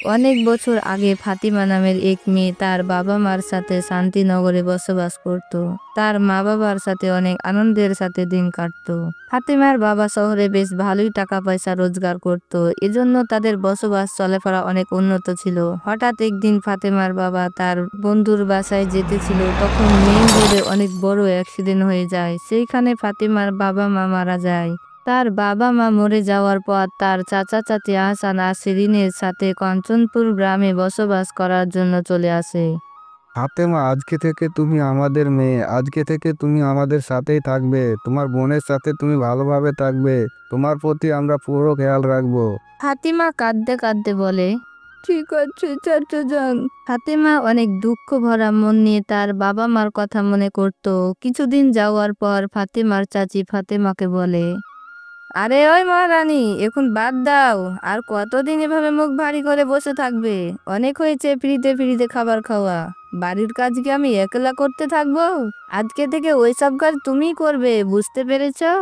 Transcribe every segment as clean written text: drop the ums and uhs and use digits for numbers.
অনেক বছর আগে ফাতিমা নামের এক মেয়ে তার বাবা মার সাথে শান্তিনগরে বসবাস করত। তার মা বাবার সাথে অনেক আনন্দের সাথে দিন কাটতো। ফাতিমার বাবা শহরে বেশ ভালোই টাকা পয়সা রোজগার করত, এজন্য তাদের বসবাস চলাফেরা অনেক উন্নত ছিল। হঠাৎ একদিন ফাতিমার বাবা তার বন্ধুর বাসায় যেতেছিল, তখন মেইন রোডে অনেক বড় অ্যাক্সিডেন্ট হয়ে যায়। সেইখানে ফাতিমার বাবা মা মারা যায়। তার বাবা মা মরে যাওয়ার পর তার চাচা চাচি আহসান আর শিরিনের সাথে কাঞ্চনপুর গ্রামে বসবাস করার জন্য চলে আসে। ফাতেমা, আজকে থেকে তুমি আমাদের মেয়ে। আজকে থেকে তুমি আমাদের সাথেই থাকবে। তোমার বোনের সাথে তুমি ভালোভাবে থাকবে। তোমার প্রতি আমরা পুরো খেয়াল রাখবো। ফাতিমা কাঁদতে কাঁদতে বলে, ঠিক আছে চাচা যান। ফাতিমা অনেক দুঃখ ভরা মন নিয়ে তার বাবা মার কথা মনে করত। কিছুদিন যাওয়ার পর ফাতিমার চাচি ফাতিমাকে বলে, আরে ওই মহারানী, এখন বাদ দাও। আর কতদিন এভাবে মুখ ভারী করে বসে থাকবে? অনেক হয়েছে ফ্রিতে ফ্রিতে খাবার খাওয়া। বাড়ির কাজ কি আমি একলা করতে থাকবো? আজকে থেকে ওইসব কাজ তুমিই করবে, বুঝতে পেরেছো?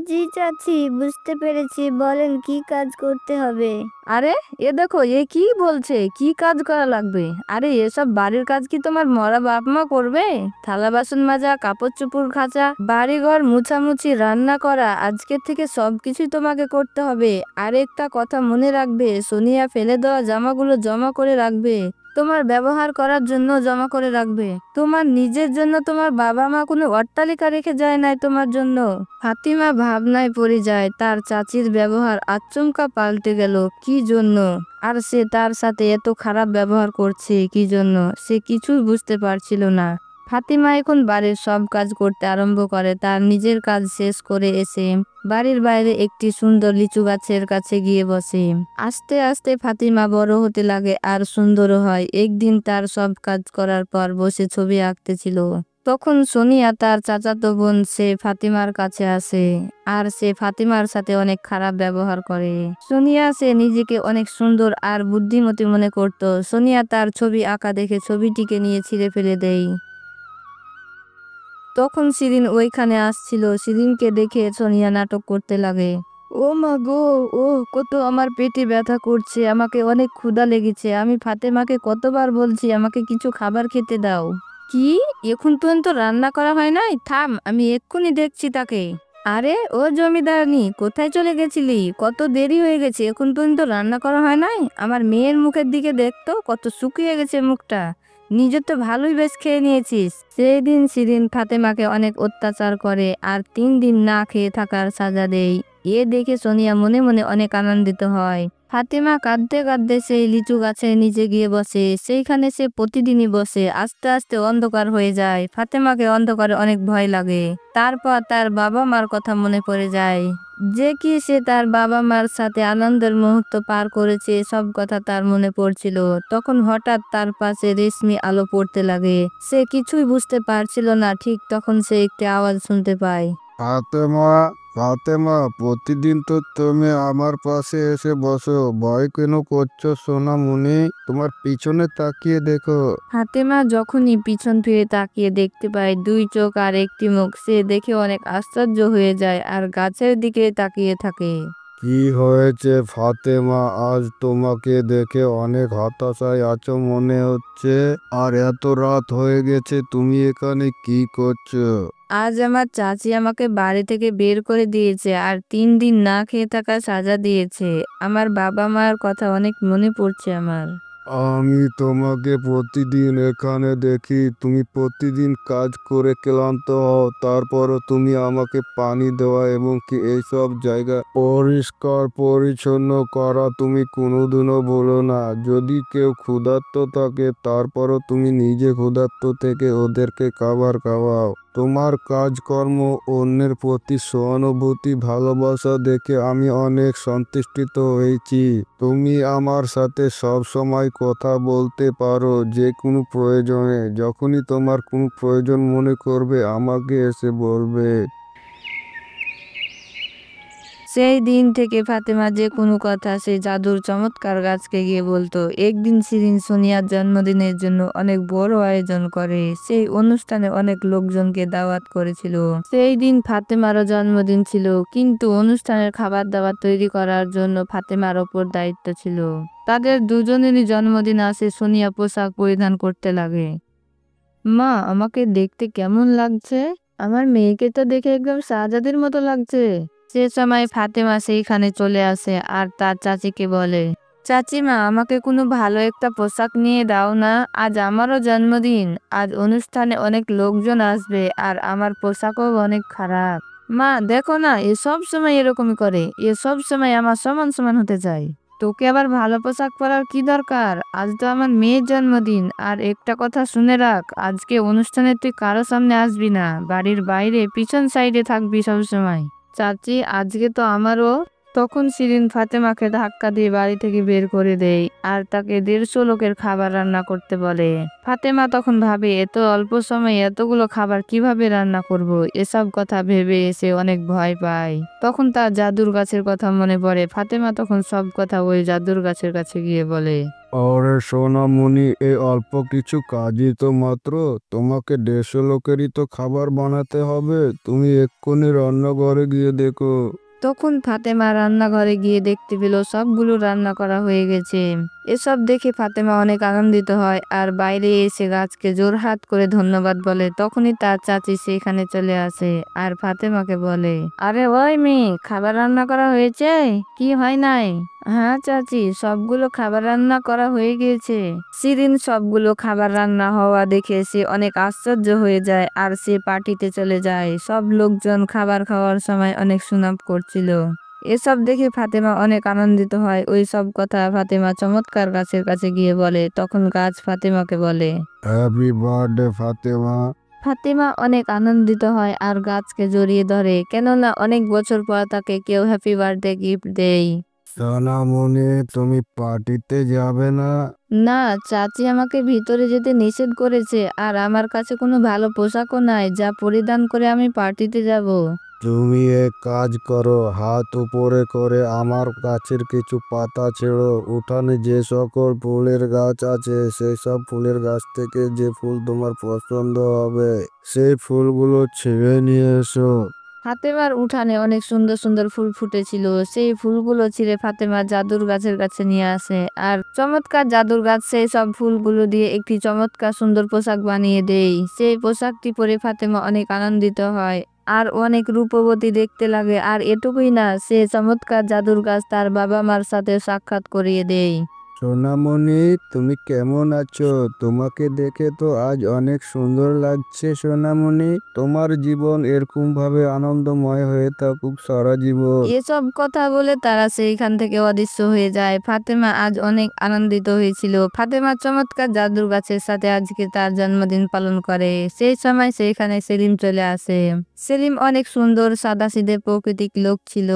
জি চাচি, বুঝতে পেরেছি। বলেন কি কাজ করতে হবে? আরে এ দেখো, এ কি বলছে, কি কাজ করা লাগবে? আরে এসব বাড়ির কাজ কি তোমার মরা বাপ মা করবে? থালা বাসন মাজা, কাপড় চোপড় কাচা, বাড়ি ঘর মুছামুছি, রান্না করা, আজকে থেকে সবকিছুই তোমাকে করতে হবে। আর একটা কথা মনে রাখবে, সোনিয়া ফেলে দেওয়া জামাগুলো জমা করে রাখবে। তোমার ব্যবহার করার জন্য জমা করে রাখবে। তোমার নিজের জন্য তোমার বাবা মা কোনো অট্টালিকা রেখে যায় নাই তোমার জন্য। ফাতিমা ভাবনায় পড়ে যায়, তার চাচির ব্যবহার আচমকা পাল্টে গেল কি জন্য, আর সে তার সাথে এত খারাপ ব্যবহার করছে কি জন্য, সে কিছুই বুঝতে পারছিল না। ফাতিমা এখন বাড়ির সব কাজ করতে আরম্ভ করে। তার নিজের কাজ শেষ করে এসে বাড়ির বাইরে একটি সুন্দর লিচু গাছের কাছে গিয়ে বসে। আস্তে আস্তে ফাতিমা বড় হতে লাগে আর সুন্দরও হয়। একদিন তার সব কাজ করার পর বসে ছবি আঁকতেছিল। তখন সোনিয়া তার চাচাতো বোন সে ফাতিমার কাছে আসে, আর সে ফাতিমার সাথে অনেক খারাপ ব্যবহার করে। সোনিয়া সে নিজেকে অনেক সুন্দর আর বুদ্ধিমতী মনে করত। সোনিয়া তার ছবি আঁকা দেখে ছবিটিকে নিয়ে ছিঁড়ে ফেলে দেয়। তখন শিরিন ওইখানে আসছিল। শিরিনকে দেখে সোনিয়া নাটক করতে লাগে, ও মা গো, ও কত আমার পেটে ব্যথা করছে, আমাকে অনেক ক্ষুধা লেগেছে। আমি ফাতেমাকে কতবার বলছি আমাকে কিছু খাবার খেতে দাও। কি, এখন পর্যন্ত রান্না করা হয় নাই? থাম, আমি এক্ষুনি দেখছি তাকে। আরে ও জমিদারনি, কোথায় চলে গেছিলি? কত দেরি হয়ে গেছে, এখন পর্যন্ত রান্না করা হয় নাই? আমার মেয়ের মুখের দিকে দেখতো, কত শুকিয়ে গেছে মুখটা। নিজে তো ভালোই বেশ খেয়ে নিয়েছিস। সেই দিন শিরিন ফাতেমাকে অনেক অত্যাচার করে আর 3 দিন না খেয়ে থাকার সাজা দেয়। এ দেখে সোনিয়া মনে মনে অনেক আনন্দিত হয়। ফাতেমা কাঁদতে কাঁদতে সেই লিচু গাছের নিচে গিয়ে বসে। সেইখানে সে প্রতিদিনই বসে। আস্তে আস্তে অন্ধকার হয়ে যায়। ফাতেমাকে অন্ধকারে অনেক ভয় লাগে। তারপর তার বাবা মার কথা মনে পড়ে যায়, যে কি সে তার বাবা মার সাথে আনন্দের মুহূর্ত পার করেছে, সব কথা তার মনে পড়ছিল। তখন হঠাৎ তার পাশে রেশমি আলো পড়তে লাগে। সে কিছুই বুঝতে পারছিল না। ঠিক তখন সে একটি আওয়াজ শুনতে পায়। ফাতেমা, ফাতেমা, প্রতিদিন তো তুমি আমার পাশে এসে বসো। ভয় কেন করছো সোনামণি? তোমার পিছনে তাকিয়ে দেখো। ফাতেমা যখনই পিছন ফিরে তাকিয়ে দেখতে পায় 2 চোখ আর একটি মুখ, সে দেখে অনেক আশ্চর্য হয়ে যায় আর গাছের দিকে তাকিয়ে থাকে। কি হয়েছে ফাতেমা? আজ তোমাকে দেখে অনেক হতাশায় আছো মনে হচ্ছে। আর এত রাত হয়ে গেছে, তুমি এখানে কি করছো? আজ আমার চাচি আমাকে বাড়ি থেকে বের করে দিয়েছে আর 3 দিন না খেয়ে থাকার সাজা দিয়েছে। আমার বাবা মার কথা অনেক মনে পড়ছে আমার। আমি তোমাকে প্রতিদিন এখানে দেখি। তুমি প্রতিদিন কাজ করে ক্লান্ত হও, তারপরও তুমি আমাকে পানি দেওয়া এবং কি এইসব জায়গা পরিষ্কার পরিচ্ছন্ন করা তুমি কোনোদিনও বলো না। যদি কেউ ক্ষুধার্ত থাকে, তারপরও তুমি নিজে ক্ষুধার্ত থেকে ওদেরকে খাবার খাওয়াও। তোমার কাজকর্ম, অন্যের প্রতি সহানুভূতি, ভালোবাসা দেখে আমি অনেক সন্তুষ্টিত হয়েছি। তুমি আমার সাথে সব সময় কথা বলতে পারো যে কোনো প্রয়োজনে। যখনই তোমার কোনো প্রয়োজন মনে করবে আমাকে এসে বলবে। সেই দিন থেকে ফাতেমা যে কোনো কথা সেই জাদুর চমৎকার গাছকে গিয়ে বলতো। একদিন শিরিন সোনিয়ার জন্মদিনের জন্য অনেক বড় আয়োজন করে। সেই অনুষ্ঠানে অনেক লোকজনকে দাওয়াত করেছিল। সেই দিন ফাতেমারও জন্মদিন ছিল, কিন্তু অনুষ্ঠানের খাবার দাবার তৈরি করার জন্য ফাতেমার ওপর দায়িত্ব ছিল। তাদের দুজনেরই জন্মদিন আসে। সোনিয়া পোশাক পরিধান করতে লাগে। মা, আমাকে দেখতে কেমন লাগছে? আমার মেয়েকে তো দেখে একদম শাহজাদির মতো লাগছে। সে সময় ফাতেমা সেইখানে চলে আসে আর তার চাচিকে বলে, চাচিমা, আমাকে কোনো ভালো একটা পোশাক নিয়ে দাও না। আজ আমারও জন্মদিন। আজ অনুষ্ঠানে অনেক লোকজন আসবে আর আমার পোশাকও অনেক খারাপ। মা, দেখো না, এ সব সময় এরকমই করে। এ সব সময় আমার সমান সমান হতে চায়। তোকে আবার ভালো পোশাক পরার কি দরকার? আজ তো আমার মেয়ের জন্মদিন। আর একটা কথা শুনে রাখ, আজকে অনুষ্ঠানে তুই কারো সামনে আসবি না। বাড়ির বাইরে পিছন সাইডে থাকবি সব সময়। চাচি, আজকে তো আমারও। তখন শিরিন ফাতেমাকে ধাক্কা দিয়ে বাড়ি থেকে বের করে দেয় আর তাকে 150 লোকের খাবার রান্না করতে বলে। ফাতেমা তখন ভাবে, এত অল্প সময়ে এতগুলো খাবার কিভাবে রান্না করব। এসব কথা ভেবে সে অনেক ভয় পায়। তখন তার জাদুর গাছের কথা মনে পড়ে। ফাতেমা তখন সব কথা ওই জাদুর গাছের কাছে গিয়ে বলে। আরে সোনামণি, এই অল্প কিছু কাজই তো মাত্র। তোমাকে 150 লোকেরই তো খাবার বানাতে হবে। তুমি এক্ষুনি রান্নাঘরে গিয়ে দেখো। তখন ফাতেমা রান্নাঘরে গিয়ে দেখতে পেল সবগুলো রান্না করা হয়ে গেছে। এসব দেখে ফাতেমা অনেক আনন্দিত হয় আর বাইরে এসে গাছকে জোরহাত করে ধন্যবাদ বলে। তখনই তার চাচি সেখানে চলে আসে আর ফাতেমাকে বলে, আরে ওই মেয়ে, খাবার রান্না করা হয়েছে? কি হয় নাই? হ্যাঁ চাচি, সবগুলো খাবার রান্না করা হয়ে গিয়েছে। শিরিন সবগুলো খাবার রান্না হওয়া দেখে সে অনেক আশ্চর্য হয়ে যায় আর সে পার্টিতে চলে যায়। সব লোকজন খাবার খাওয়ার সময় অনেক সুনাম করছিল। এসব দেখে ফাতেমা অনেক আনন্দিত হয়। ওই সব কথা ফাতেমা চমৎকার গাছের কাছে গিয়ে বলে। তখন গাছ ফাতেমাকে বলে, হ্যাপি বার্থডে ফাতেমা। ফাতেমা অনেক আনন্দিত হয় আর গাছকে জড়িয়ে ধরে, কেননা অনেক বছর পর তাকে কেউ হ্যাপি বার্থডে গিফট দেয়। সোনামণি, তুমি পার্টিতে যাবে না? না চাচি, আমাকে ভিতরে যেতে নিষেধ করেছে আর আমার কাছে কোনো ভালো পোশাকও নাই যা পরিধান করে আমি পার্টিতে যাব। তুমি এক কাজ করো, হাত উপরে করে আমার গাছের কিছু পাতা ছেড়ো। উঠানে যে সকল ফুলের গাছ আছে সেই সব ফুলের গাছ থেকে যে ফুল তোমার পছন্দ হবে সেই ফুলগুলো ছিঁড়ে নিয়ে এসো। ফাতেমার উঠানে অনেক সুন্দর সুন্দর ফুল ফুটেছিল। সেই ফুলগুলো ছিঁড়ে ফাতেমা জাদুর গাছের কাছে নিয়ে আসে আর চমৎকার জাদুর গাছ সেই সব ফুলগুলো দিয়ে একটি চমৎকার সুন্দর পোশাক বানিয়ে দেয়। সেই পোশাকটি পরে ফাতেমা অনেক আনন্দিত হয় আর অনেক রূপবতী দেখতে লাগে। আর এটুকুই না, সে চমৎকার জাদুর গাছ তার বাবা মার সাথে সাক্ষাৎ করিয়ে দেয়। সোনামণি, তুমি কেমন আছো? তোমাকে দেখে তো আজ অনেক সুন্দর লাগছে সোনামণি। তোমার জীবন এরকম ভাবে আনন্দময় হয়ে থাকুক সারা জীবন। এসব কথা বলে তারা সেইখান থেকে অদৃশ্য হয়ে যায়। ফাতেমা আজ অনেক আনন্দিত হয়েছিল। ফাতেমা চমৎকার জাদুর গাছের সাথে আজকে তার জন্মদিন পালন করে। সেই সময় সেইখানে সেলিম চলে আসে। সেলিম অনেক সুন্দর সাদাসিধে প্রকৃতিক লোক ছিল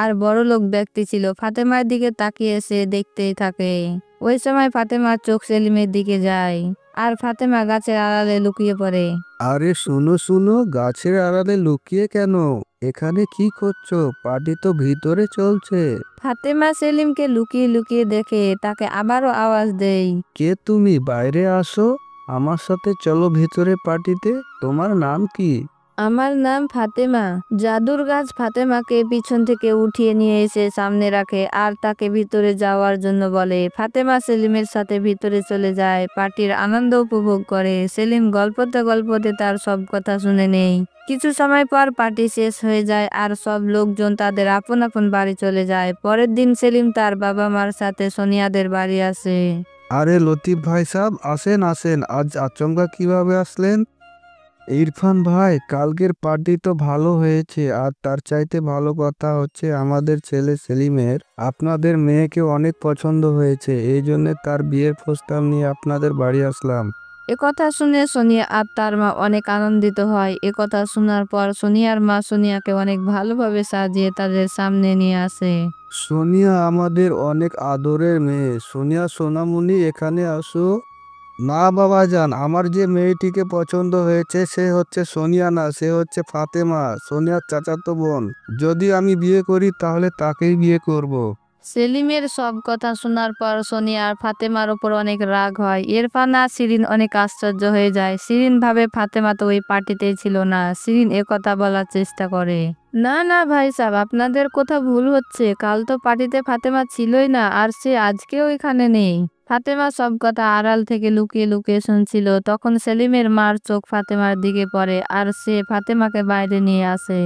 আর বড় লোক ব্যক্তি ছিল। ফাতেমার দিকে তাকিয়ে সে দেখতেই থাকে। ওই সময় ফাতেমার চোখ সেলিমের দিকে যায় আর ফাতেমা গাছের আড়ালে লুকিয়ে পড়ে। আরে শুনো শুনো, গাছের আড়ালে লুকিয়ে কেন? এখানে কি করছো? পার্টি তো ভিতরে চলছে। ফাতেমা সেলিমকে লুকিয়ে লুকিয়ে দেখে তাকে আবারও আওয়াজ দেয়। কে তুমি? বাইরে আসো, আমার সাথে চলো ভিতরে পার্টিতে। তোমার নাম কি? আমার নাম ফাতেমা। জাদুর গাছ ফাতেমাকে পিছন থেকে উঠিয়ে নিয়ে এসে সামনে রাখে আর তাকে ভিতরে যাওয়ার জন্য বলে। ফাতেমা সেলিমের সাথে ভিতরে চলে যায়, পার্টির আনন্দ উপভোগ করে। সেলিম গল্পতে গল্পতে তার সব কথা শুনে নেই। কিছু সময় পর পার্টি শেষ হয়ে যায় আর সব লোকজন তাদের আপন আপন বাড়ি চলে যায়। পরের দিন সেলিম তার বাবা মার সাথে সোনিয়াদের বাড়ি আসে। আরে লতিফ ভাই সাহেব, আসেন আসেন। আজ আচমকা কিভাবে আসলেন? ইরফান ভাই, কালকের পার্টি তো ভালো হয়েছে আর তার চাইতে ভালো কথা হচ্ছে আমাদের ছেলে সেলিমের আপনাদের মেয়েকে অনেক পছন্দ হয়েছে। এই জন্য তার বিয়ের প্রস্তাব নিয়ে আপনাদের বাড়ি আসলাম। একথা শুনে সোনিয়া আর তার মা অনেক আনন্দিত হয়। একথা শোনার পর সোনিয়ার মা সোনিয়াকে অনেক ভালোভাবে সাজিয়ে তাদের সামনে নিয়ে আসে। সোনিয়া আমাদের অনেক আদরের মেয়ে। সোনিয়া সোনামণি, এখানে আসো। না বাবা যান, আমার যে মেয়েটিকে পছন্দ হয়েছে সে হচ্ছে সোনিয়া না, সে হচ্ছে ফাতেমা, সোনিয়ার চাচাতো বোন। যদি আমি বিয়ে করি তাহলে তাকেই বিয়ে করব। সেলিমের সব কথা শোনার পর সোনিয়া আর ফাতেমার ওপর অনেক রাগ হয়। ইরফান আর শিরিন অনেক আশ্চর্য হয়ে যায়। শিরিন ভাবে ফাতেমা তো ওই পার্টিতেই ছিল না। শিরিন একথা বলার চেষ্টা করে। না না ভাই সাহেব, আপনাদের কোথাও ভুল হচ্ছে। কাল তো পার্টিতে ফাতেমা ছিলই না, আর সে আজকেও এখানে নেই। ফাতেমা সব কথা আড়াল থেকে লুকিয়ে লুকিয়ে শুনছিল। তখন সেলিমের মার চোখ ফাতেমার দিকে পড়ে আর সে ফাতেমাকে বাইরে নিয়ে আসে।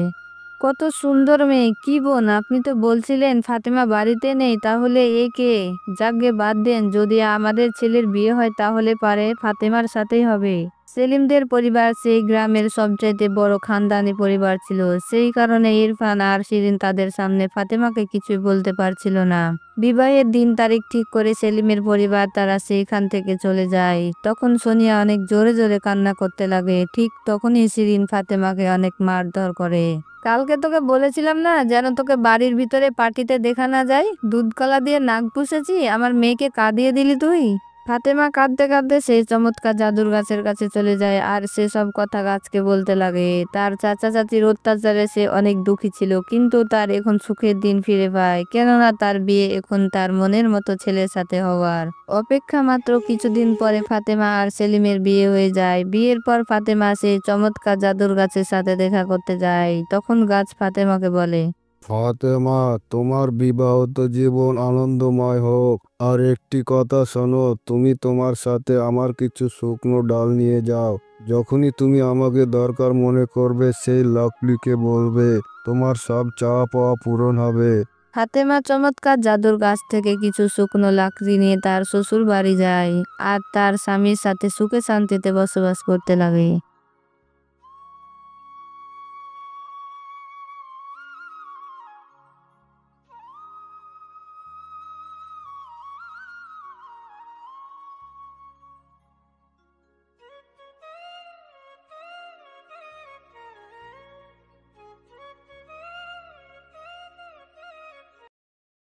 কত সুন্দর মেয়ে, কি বোন, আপনি তো বলছিলেন ফাতেমা বাড়িতে নেই, তাহলে এ কে? যাকগে বাদ দেন, যদি আমাদের ছেলের বিয়ে হয় তাহলে পারে ফাতেমার সাথেই হবে। সেলিমদের পরিবার সেই গ্রামের সবচাইতে বড় খানদানি পরিবার ছিল, সেই কারণে ইরফান আর শিরিন তাদের সামনে ফাতেমাকে কিছুই বলতে পারছিল না। বিবাহের দিন তারিখ ঠিক করে সেলিমের পরিবার তারা সেইখান থেকে চলে যায়। তখন সোনিয়া অনেক জোরে জোরে কান্না করতে লাগে। ঠিক তখনই শিরিন ফাতেমাকে অনেক মারধর করে। কালকে তোকে বলেছিলাম না যেন তোকে বাড়ির ভিতরে পার্টিতে দেখা না যায়? দুধ কলা দিয়ে নাক পুষেছি, আমার মেয়েকে কাঁদিয়ে দিলি তুই। ফাতেমা কাঁদতে কাঁদতে সেই চমৎকার জাদুর গাছের কাছে চলে যায় আর সে সব কথা গাছকে বলতে লাগে। তার চাচা চাচির অত্যাচারে সে অনেক দুঃখী ছিল, কিন্তু তার এখন সুখের দিন ফিরে পায়, কেননা তার বিয়ে এখন তার মনের মতো ছেলের সাথে হওয়ার অপেক্ষা। মাত্র কিছুদিন পরে ফাতেমা আর সেলিমের বিয়ে হয়ে যায়। বিয়ের পর ফাতেমা সেই চমৎকার জাদুর গাছের সাথে দেখা করতে যায়। তখন গাছ ফাতেমাকে বলে, ফাতেমা, তোমার বিবাহিত জীবন আনন্দময় হোক। আর একটি কথা শোনো, তুমি তোমার সাথে আমার কিছু শুকনো ডাল নিয়ে যাও। যখনই তুমি আমাকে দরকার মনে করবে সেই লাকড়িকে বলবে, তোমার সব চাওয়া পাওয়া পূরণ হবে। ফাতেমা চমৎকার জাদুর গাছ থেকে কিছু শুকনো লাকড়ি নিয়ে তার শ্বশুর বাড়ি যায় আর তার স্বামীর সাথে সুখে শান্তিতে বসবাস করতে লাগে।